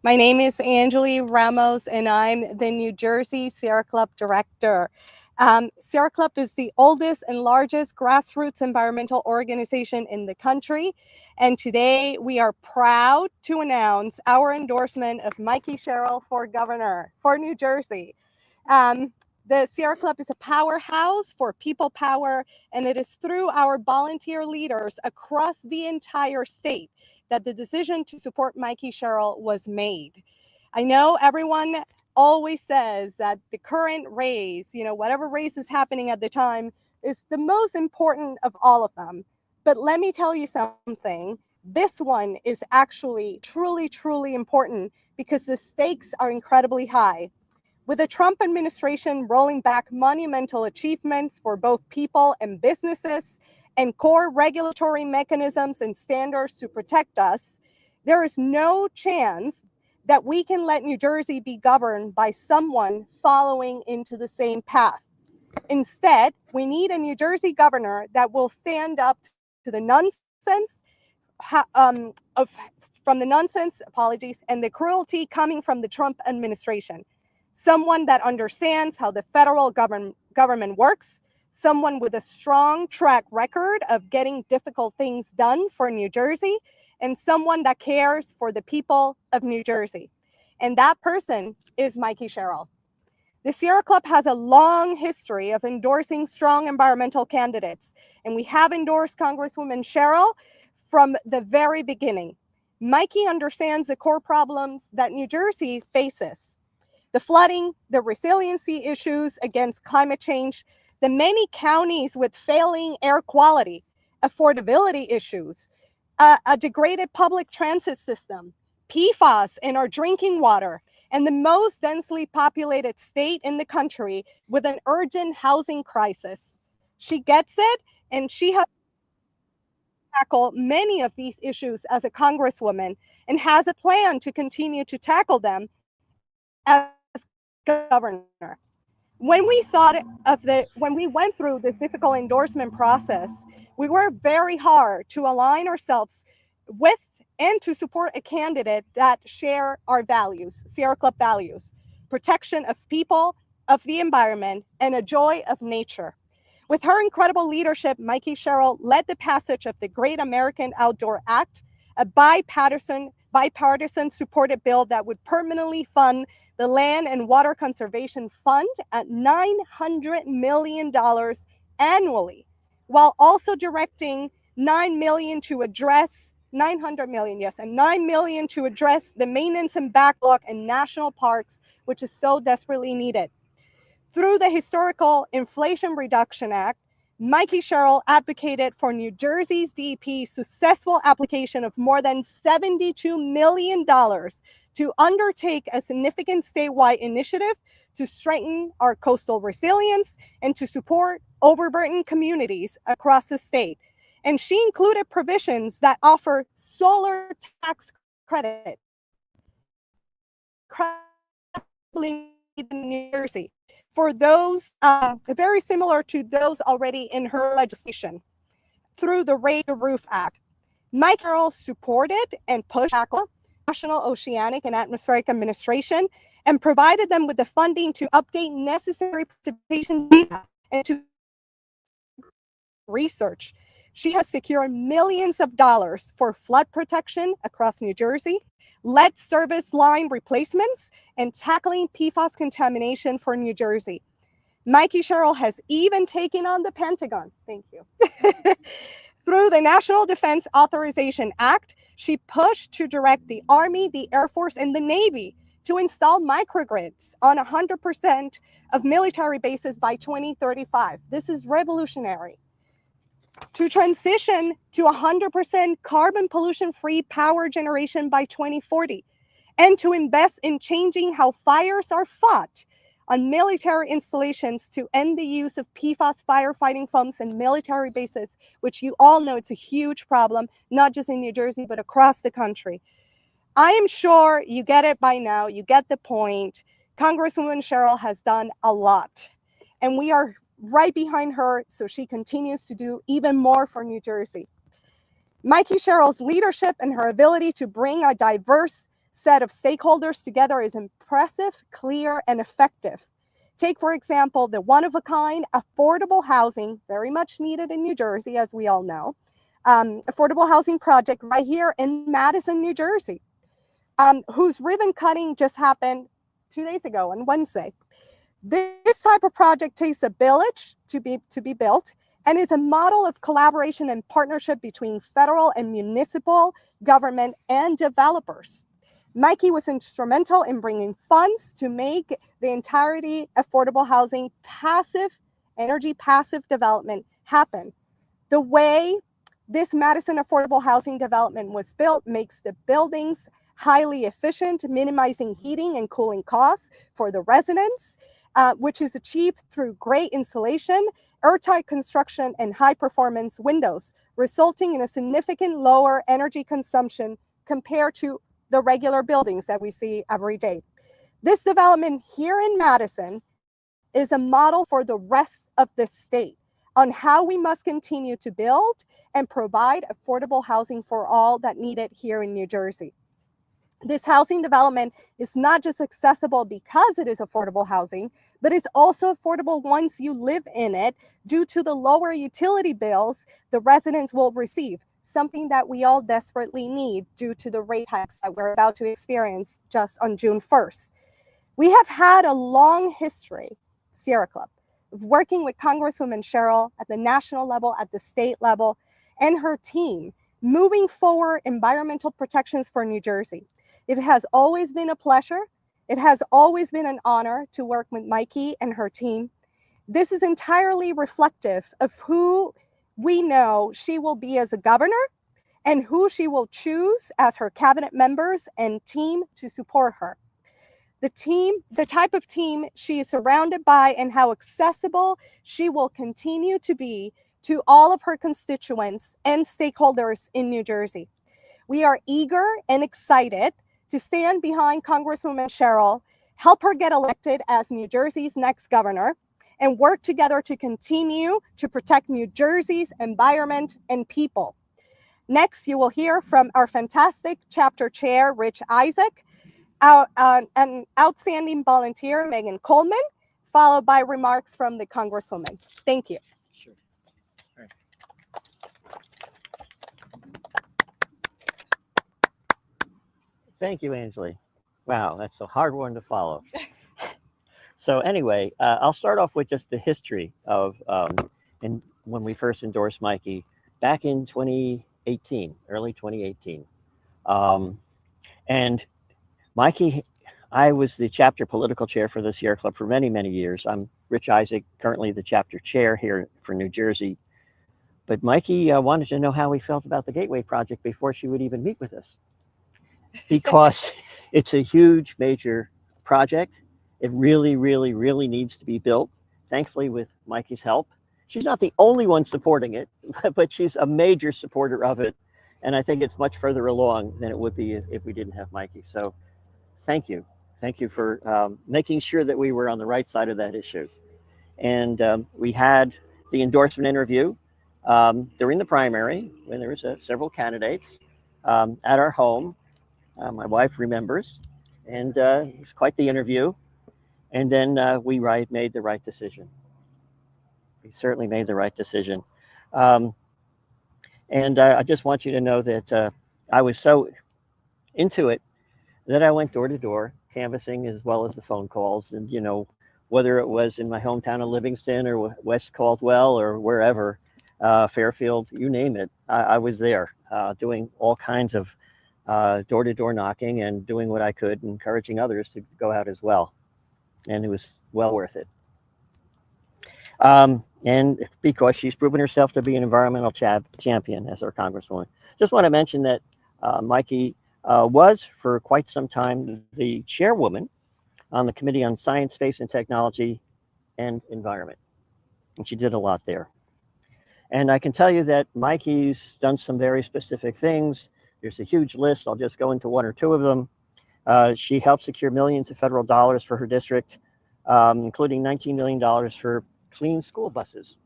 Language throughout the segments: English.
My name is Angeli Ramos, and I'm the New Jersey Sierra Club Director. Sierra Club is the oldest and largest grassroots environmental organization in the country. And today we are proud to announce our endorsement of Mikie Sherrill for governor for New Jersey. Um, the Sierra Club is a powerhouse for people power, and it is through our volunteer leaders across the entire state that the decision to support Mikie Sherrill was made. I know everyone always says that the current race, whatever race is happening at the time, is the most important of all of them. But let me tell you something. This one is actually truly, truly important because the stakes are incredibly high. With the Trump administration rolling back monumental achievements for both people and businesses and core regulatory mechanisms and standards to protect us, there is no chance that we can let New Jersey be governed by someone following into the same path. Instead, we need a New Jersey governor that will stand up to the nonsense and the cruelty coming from the Trump administration. Someone that understands how the federal government works, someone with a strong track record of getting difficult things done for New Jersey, and someone that cares for the people of New Jersey. And that person is Mikie Sherrill. The Sierra Club has a long history of endorsing strong environmental candidates, and we have endorsed Congresswoman Sherrill from the very beginning. Mikie understands the core problems that New Jersey faces: the flooding, the resiliency issues against climate change, the many counties with failing air quality, affordability issues, a degraded public transit system, PFAS in our drinking water, and the most densely populated state in the country with an urgent housing crisis. She gets it, and she has tackled many of these issues as a congresswoman and has a plan to continue to tackle them as governor. When we went through this difficult endorsement process, we worked very hard to align ourselves with and to support a candidate that share our values, Sierra Club values: protection of people, of the environment, and a joy of nature. With her incredible leadership, Mikie Sherrill led the passage of the Great American Outdoor Act, a bipartisan supported bill that would permanently fund the Land and Water Conservation Fund at $900 million annually, while also directing $9 million to address $900 million, yes, and $9 million to address the maintenance and backlog in national parks, which is so desperately needed. Through the historical Inflation Reduction Act, Mikie Sherrill advocated for New Jersey's DEP's successful application of more than $72 million to undertake a significant statewide initiative to strengthen our coastal resilience and to support overburdened communities across the state. And she included provisions that offer solar tax credit, incredibly in New Jersey, for those very similar to those already in her legislation through the Raise the Roof Act. Mikie Sherrill supported and pushed the National Oceanic and Atmospheric Administration and provided them with the funding to update necessary precipitation data and to research. She has secured millions of dollars for flood protection across New Jersey, lead service line replacements, and tackling PFAS contamination for New Jersey. Mikie Sherrill has even taken on the Pentagon. Thank you. Through the National Defense Authorization Act, she pushed to direct the Army, the Air Force, and the Navy to install microgrids on 100% of military bases by 2035. This is revolutionary. To transition to 100% carbon pollution-free power generation by 2040, and to invest in changing how fires are fought on military installations to end the use of PFAS firefighting foams in military bases, which you all know it's a huge problem, not just in New Jersey, but across the country. I am sure you get it by now. You get the point. Congresswoman Sherrill has done a lot, and we are right behind her so she continues to do even more for New Jersey. Mikie Sherrill's leadership and her ability to bring a diverse set of stakeholders together is impressive, clear, and effective. Take, for example, the one-of-a-kind affordable housing, very much needed in New Jersey, as we all know, affordable housing project right here in Madison, New Jersey, whose ribbon cutting just happened 2 days ago on Wednesday. This type of project takes a village to be built, and is a model of collaboration and partnership between federal and municipal government and developers. Mikie was instrumental in bringing funds to make the entirety affordable housing energy passive development happen. The way this Madison affordable housing development was built makes the buildings highly efficient, minimizing heating and cooling costs for the residents, which is achieved through great insulation, airtight construction, and high-performance windows, resulting in a significant lower energy consumption compared to the regular buildings that we see every day. This development here in Madison is a model for the rest of the state on how we must continue to build and provide affordable housing for all that need it here in New Jersey. This housing development is not just accessible because it is affordable housing, but it's also affordable once you live in it due to the lower utility bills the residents will receive, something that we all desperately need due to the rate hikes that we're about to experience just on June 1st. We have had a long history, Sierra Club, of working with Congresswoman Sherrill at the national level, at the state level, and her team, moving forward environmental protections for New Jersey. It has always been a pleasure. It has always been an honor to work with Mikie and her team. This is entirely reflective of who we know she will be as a governor and who she will choose as her cabinet members and team to support her. The type of team she is surrounded by, and how accessible she will continue to be to all of her constituents and stakeholders in New Jersey. We are eager and excited to stand behind Congresswoman Sherrill, help her get elected as New Jersey's next governor, and work together to continue to protect New Jersey's environment and people. Next, you will hear from our fantastic chapter chair, Rich Isaac, an outstanding volunteer, Megan Coleman, followed by remarks from the Congresswoman. Thank you. Sure. All right. Thank you, Anjali. Wow, that's a hard one to follow. So anyway, I'll start off with just the history of when we first endorsed Mikie back in 2018, early 2018. And Mikie, I was the chapter political chair for the Sierra Club for many, many years. I'm Rich Isaac, currently the chapter chair here for New Jersey. But Mikie wanted to know how we felt about the Gateway project before she would even meet with us, because it's a huge, major project. It really, really, really needs to be built. Thankfully, with Mikie's help. She's not the only one supporting it, but she's a major supporter of it. And I think it's much further along than it would be if we didn't have Mikie. So thank you. Thank you for making sure that we were on the right side of that issue. And we had the endorsement interview during the primary when there was several candidates at our home. My wife remembers, and it was quite the interview. And then we made the right decision. We certainly made the right decision. And I just want you to know that I was so into it that I went door to door canvassing, as well as the phone calls. And, you know, whether it was in my hometown of Livingston or West Caldwell or wherever, Fairfield, you name it, I was there doing all kinds of door-to-door knocking and doing what I could, encouraging others to go out as well. And it was well worth it. And because she's proven herself to be an environmental champion as our Congresswoman. Just want to mention that Mikie was for quite some time the chairwoman on the Committee on Science, Space and Technology and Environment. And she did a lot there. And I can tell you that Mikie's done some very specific things. There's a huge list. I'll just go into one or two of them. She helped secure millions of federal dollars for her district, including $19 million for clean school buses,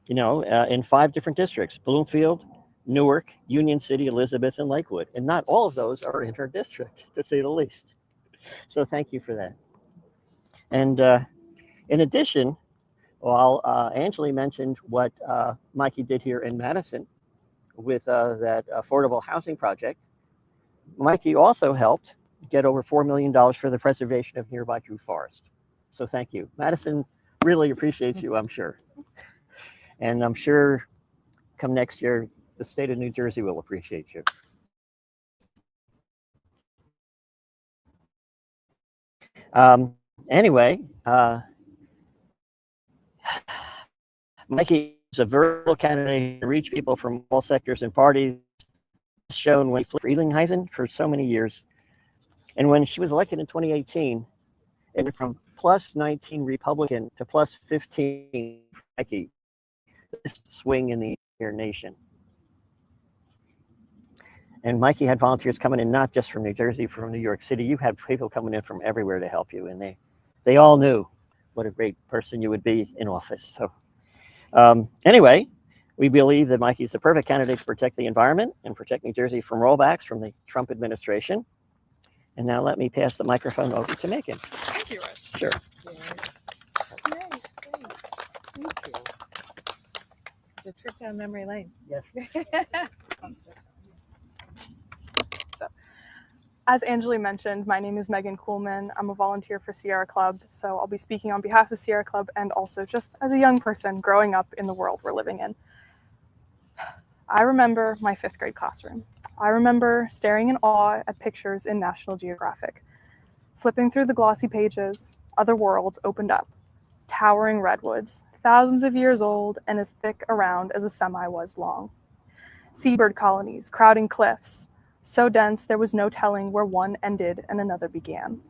you know, in 5 different districts: Bloomfield, Newark, Union City, Elizabeth, and Lakewood. And not all of those are in her district, to say the least. So thank you for that. And in addition, while Angeli mentioned what Mikie did here in Madison with that affordable housing project, Mikie also helped get over $4 million for the preservation of nearby true forest. So thank you. Madison really appreciates you, I'm sure. And I'm sure come next year, the state of New Jersey will appreciate you. Anyway, Mikie is a versatile candidate to reach people from all sectors and parties, shown when for Frelinghuysen for so many years. And when she was elected in 2018, it went from plus 19 Republican to plus 15 Mikie, this swing in the entire nation. And Mikie had volunteers coming in not just from New Jersey, from New York City. You had people coming in from everywhere to help you, and they all knew what a great person you would be in office. So anyway, we believe that Mikie is the perfect candidate to protect the environment and protect New Jersey from rollbacks from the Trump administration. And now let me pass the microphone over to Megan. Thank you, Rich. Sure. Nice. Thank you. It's a trip down memory lane. Yes. So, as Angeli mentioned, my name is Megan Kuhlman. I'm a volunteer for Sierra Club, so I'll be speaking on behalf of Sierra Club and also just as a young person growing up in the world we're living in. I remember my 5th grade classroom. I remember staring in awe at pictures in National Geographic. Flipping through the glossy pages, other worlds opened up. Towering redwoods, thousands of years old and as thick around as a semi was long. Seabird colonies crowding cliffs, so dense there was no telling where one ended and another began.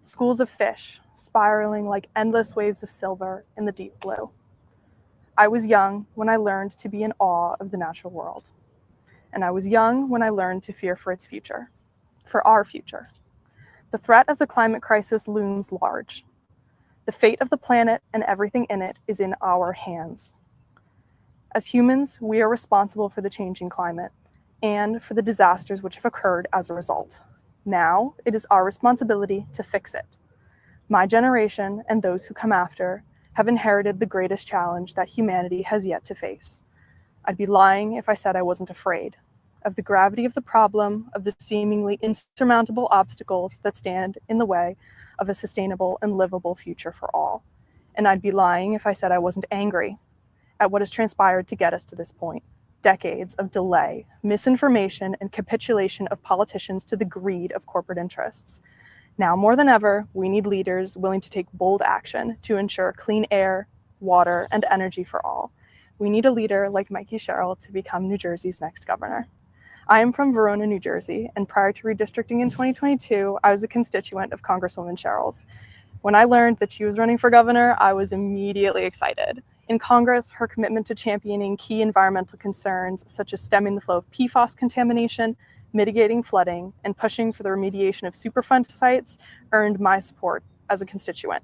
Schools of fish, spiraling like endless waves of silver in the deep blue. I was young when I learned to be in awe of the natural world. And I was young when I learned to fear for its future, for our future. The threat of the climate crisis looms large. The fate of the planet and everything in it is in our hands. As humans, we are responsible for the changing climate and for the disasters which have occurred as a result. Now, it is our responsibility to fix it. My generation and those who come after have inherited the greatest challenge that humanity has yet to face. I'd be lying if I said I wasn't afraid of the gravity of the problem, of the seemingly insurmountable obstacles that stand in the way of a sustainable and livable future for all. And I'd be lying if I said I wasn't angry at what has transpired to get us to this point. Decades of delay, misinformation, and capitulation of politicians to the greed of corporate interests. Now more than ever, we need leaders willing to take bold action to ensure clean air, water, and energy for all. We need a leader like Mikie Sherrill to become New Jersey's next governor. I am from Verona, New Jersey, and prior to redistricting in 2022, I was a constituent of Congresswoman Sherrill's. When I learned that she was running for governor, I was immediately excited. In Congress, her commitment to championing key environmental concerns, such as stemming the flow of PFAS contamination, mitigating flooding, and pushing for the remediation of Superfund sites, earned my support as a constituent.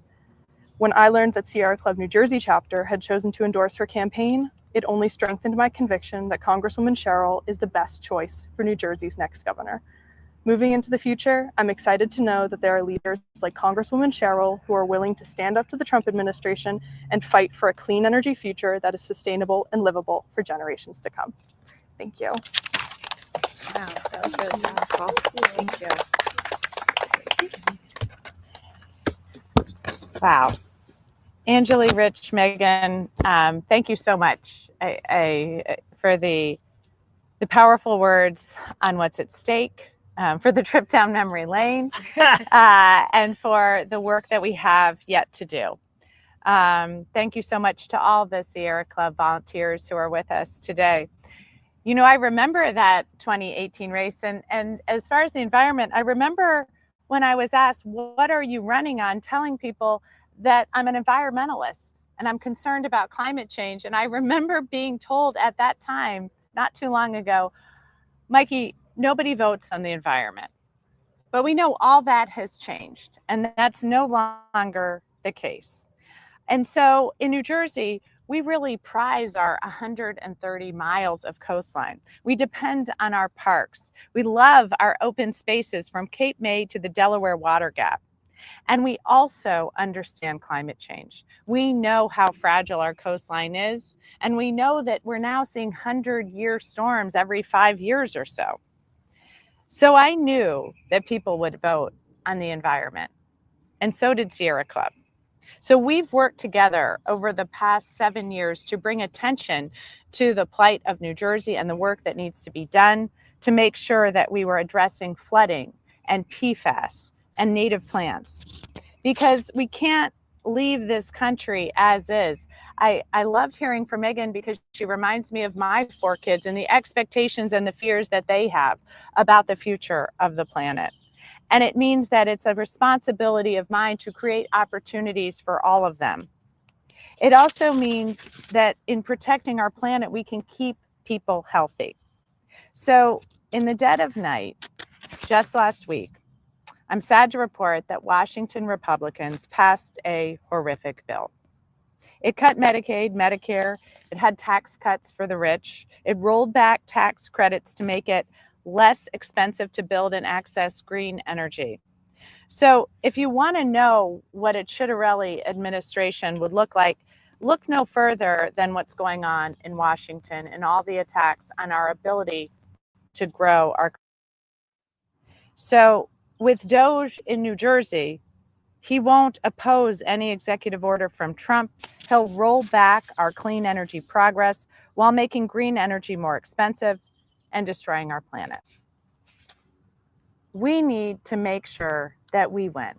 When I learned that Sierra Club New Jersey chapter had chosen to endorse her campaign, it only strengthened my conviction that Congresswoman Sherrill is the best choice for New Jersey's next governor. Moving into the future, I'm excited to know that there are leaders like Congresswoman Sherrill who are willing to stand up to the Trump administration and fight for a clean energy future that is sustainable and livable for generations to come. Thank you. Wow, that was really powerful. Thank you. Wow. Angeli, Rich, Megan, thank you so much for the powerful words on what's at stake, for the trip down memory lane, and for the work that we have yet to do. Thank you so much to all the Sierra Club volunteers who are with us today. You know, I remember that 2018 race, and as far as the environment, I remember when I was asked, what are you running on, telling people that I'm an environmentalist and I'm concerned about climate change. And I remember being told at that time, not too long ago, Mikie, nobody votes on the environment. But we know all that has changed, and that's no longer the case. And so in New Jersey, We really prize our 130 miles of coastline. We depend on our parks. We love our open spaces from Cape May to the Delaware Water Gap. And we also understand climate change. We know how fragile our coastline is, and we know that we're now seeing 100-year storms every 5 years or so. So I knew that people would vote on the environment, and so did Sierra Club. So we've worked together over the past 7 years to bring attention to the plight of New Jersey and the work that needs to be done to make sure that we were addressing flooding and PFAS and native plants, because we can't leave this country as is. I loved hearing from Megan because she reminds me of my 4 kids and the expectations and the fears that they have about the future of the planet. And it means that it's a responsibility of mine to create opportunities for all of them. It also means that in protecting our planet, we can keep people healthy. So in the dead of night, just last week, I'm sad to report that Washington Republicans passed a horrific bill. It cut Medicaid, Medicare, it had tax cuts for the rich, it rolled back tax credits to make it less expensive to build and access green energy. So if you want to know what a Sherrill administration would look like, look no further than what's going on in Washington and all the attacks on our ability to grow our. So with DOGE in New Jersey, he won't oppose any executive order from Trump. He'll roll back our clean energy progress while making green energy more expensive and destroying our planet. We need to make sure that we win.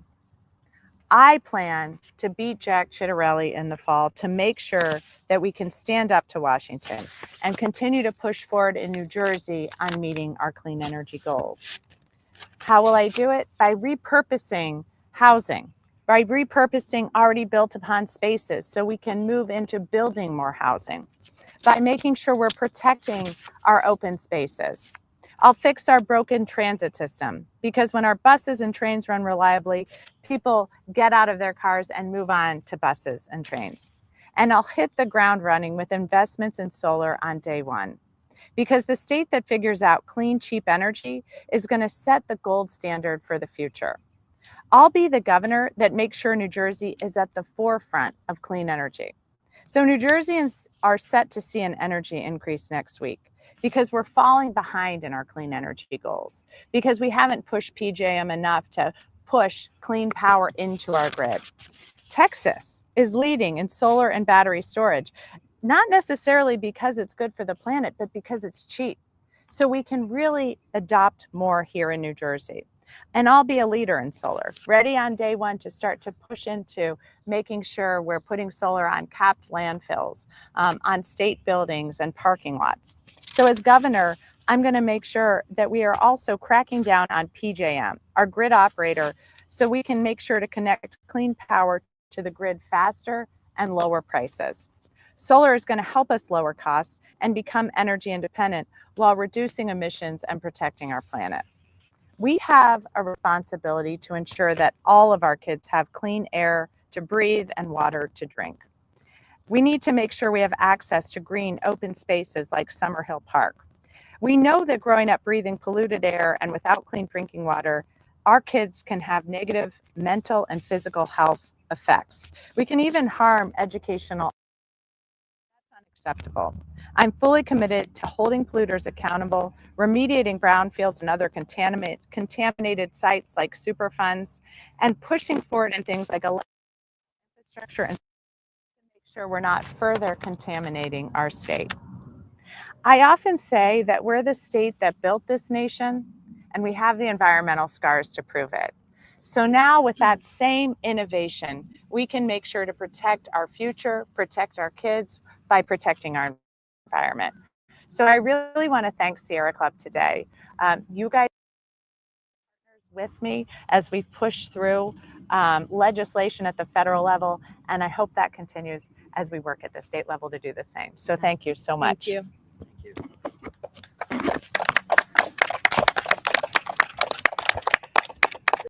I plan to beat Jack Ciattarelli in the fall to make sure that we can stand up to Washington and continue to push forward in New Jersey on meeting our clean energy goals. How will I do it? By repurposing housing, by repurposing already built upon spaces so we can move into building more housing, by making sure we're protecting our open spaces. I'll fix our broken transit system, because when our buses and trains run reliably, people get out of their cars and move on to buses and trains. And I'll hit the ground running with investments in solar on day one, because the state that figures out clean, cheap energy is going to set the gold standard for the future. I'll be the governor that makes sure New Jersey is at the forefront of clean energy. So New Jerseyans are set to see an energy increase next week, because we're falling behind in our clean energy goals, because we haven't pushed PJM enough to push clean power into our grid. Texas is leading in solar and battery storage, not necessarily because it's good for the planet, but because it's cheap. So we can really adopt more here in New Jersey. And I'll be a leader in solar, ready on day one to start to push into making sure we're putting solar on capped landfills, on state buildings and parking lots. So as governor, I'm going to make sure that we are also cracking down on PJM, our grid operator, so we can make sure to connect clean power to the grid faster and lower prices. Solar is going to help us lower costs and become energy independent while reducing emissions and protecting our planet. We have a responsibility to ensure that all of our kids have clean air to breathe and water to drink. We need to make sure we have access to green open spaces like Summerhill Park. We know that growing up breathing polluted air and without clean drinking water, our kids can have negative mental and physical health effects. We can even harm educational. That's unacceptable. I'm fully committed to holding polluters accountable, remediating brownfields and other contaminated sites like Superfunds, and pushing forward in things like infrastructure and to make sure we're not further contaminating our state. I often say that we're the state that built this nation, and we have the environmental scars to prove it. So now with that same innovation, we can make sure to protect our future, protect our kids by protecting our environment. So I really want to thank Sierra Club today. You guys are partners with me as we've pushed through legislation at the federal level, and I hope that continues as we work at the state level to do the same. So thank you so much. Thank you. Thank you.